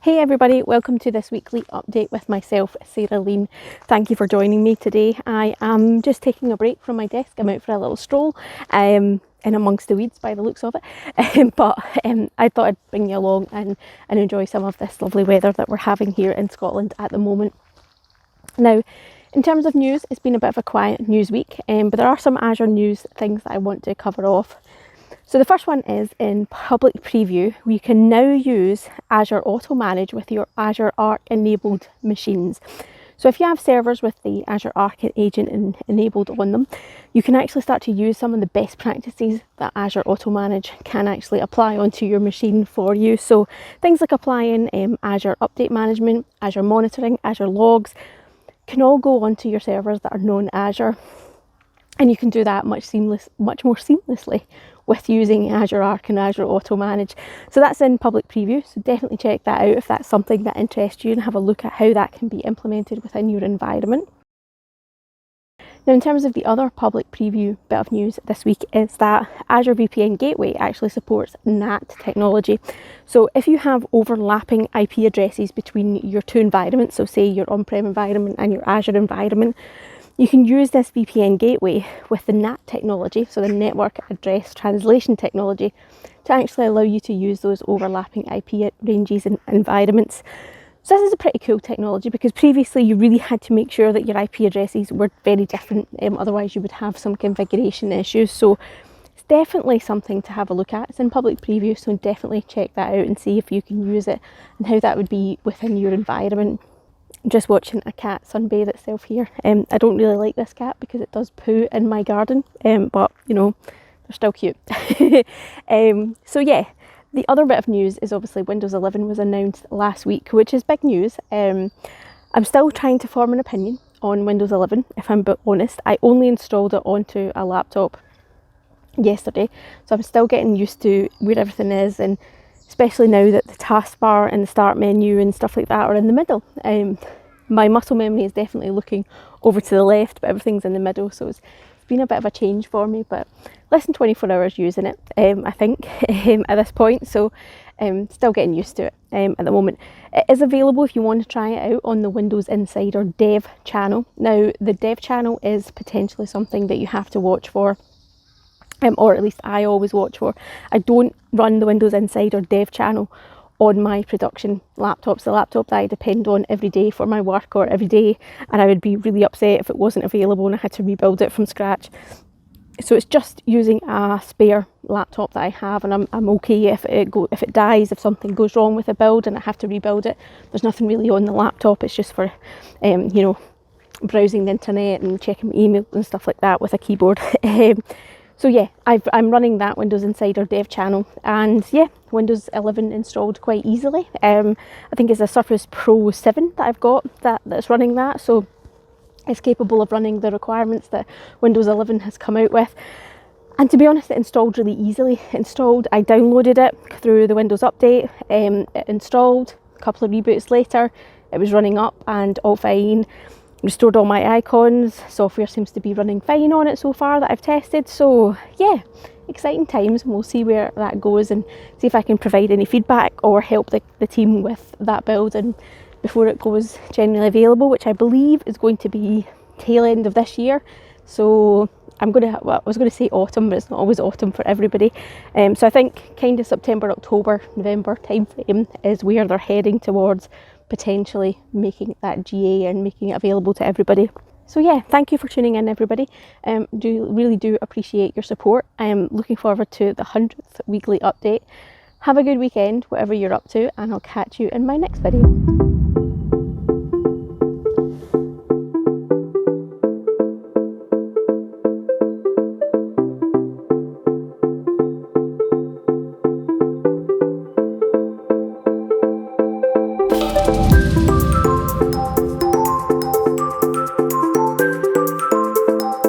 Hey everybody, welcome to this weekly update with myself, Sarah Lean. Thank you for joining me today. I am just taking a break from my desk. I'm out for a little stroll in amongst the weeds by the looks of it. But I thought I'd bring you along and enjoy some of this lovely weather that we're having here in Scotland at the moment. Now, in terms of news, it's been a bit of a quiet news week, but there are some Azure news things that I want to cover off. So the first one is in public preview, we can now use Azure Automanage with your Azure Arc enabled machines. So if you have servers with the Azure Arc agent enabled on them, you can actually start to use some of the best practices that Azure Automanage can actually apply onto your machine for you. So things like applying Azure Update Management, Azure Monitoring, Azure Logs can all go onto your servers that are non-Azure. And you can do that much more seamlessly with using Azure Arc and Azure Automanage. So that's in public preview, so definitely check that out if that's something that interests you and have a look at how that can be implemented within your environment. Now, in terms of the other public preview bit of news this week is that Azure VPN Gateway actually supports NAT technology. So if you have overlapping IP addresses between your two environments, so say your on-prem environment and your Azure environment, you can use this VPN gateway with the NAT technology, so the network address translation technology, to actually allow you to use those overlapping IP ranges and environments. So this is a pretty cool technology because previously you really had to make sure that your IP addresses were very different, otherwise you would have some configuration issues. So it's definitely something to have a look at. It's in public preview, so definitely check that out and see if you can use it and how that would be within your environment. Just watching a cat sunbathe itself here. I don't really like this cat because it does poo in my garden, but you know, they're still cute. So yeah, the other bit of news is obviously Windows 11 was announced last week, which is big news. I'm still trying to form an opinion on Windows 11, if I'm honest. I only installed it onto a laptop yesterday, so I'm still getting used to where everything is, and especially now that the taskbar and the start menu and stuff like that are in the middle. My muscle memory is definitely looking over to the left, but everything's in the middle, so it's been a bit of a change for me, but less than 24 hours using it, I think, at this point, so still getting used to it at the moment. It is available if you want to try it out on the Windows Insider dev channel. Now, the dev channel is potentially something that you have to watch for, or at least I always watch for. I don't run the Windows Insider dev channel on my production laptops, the laptop that I depend on every day for my work or every day, and I would be really upset if it wasn't available and I had to rebuild it from scratch. So it's just using a spare laptop that I have, and I'm okay if it dies, if something goes wrong with the build and I have to rebuild it. There's nothing really on the laptop. It's just for you know, browsing the internet and checking email and stuff like that with a keyboard. So yeah, I'm running that Windows Insider dev channel, and yeah, Windows 11 installed quite easily. I think it's a Surface Pro 7 that I've got that's running that, so it's capable of running the requirements that Windows 11 has come out with. And to be honest, it installed really easily. I downloaded it through the Windows Update, it installed, a couple of reboots later, it was running up and all fine. Restored all my icons, software seems to be running fine on it so far that I've tested, so yeah, exciting times, and we'll see where that goes and see if I can provide any feedback or help the team with that build and before it goes generally available, which I believe is going to be tail end of this year. So I was going to say autumn, but it's not always autumn for everybody. So I think kind of September, October, November time frame is where they're heading towards, potentially making that GA and making it available to everybody. So yeah, thank you for tuning in, everybody. Really do appreciate your support. I am looking forward to the 100th weekly update. Have a good weekend, whatever you're up to, and I'll catch you in my next video.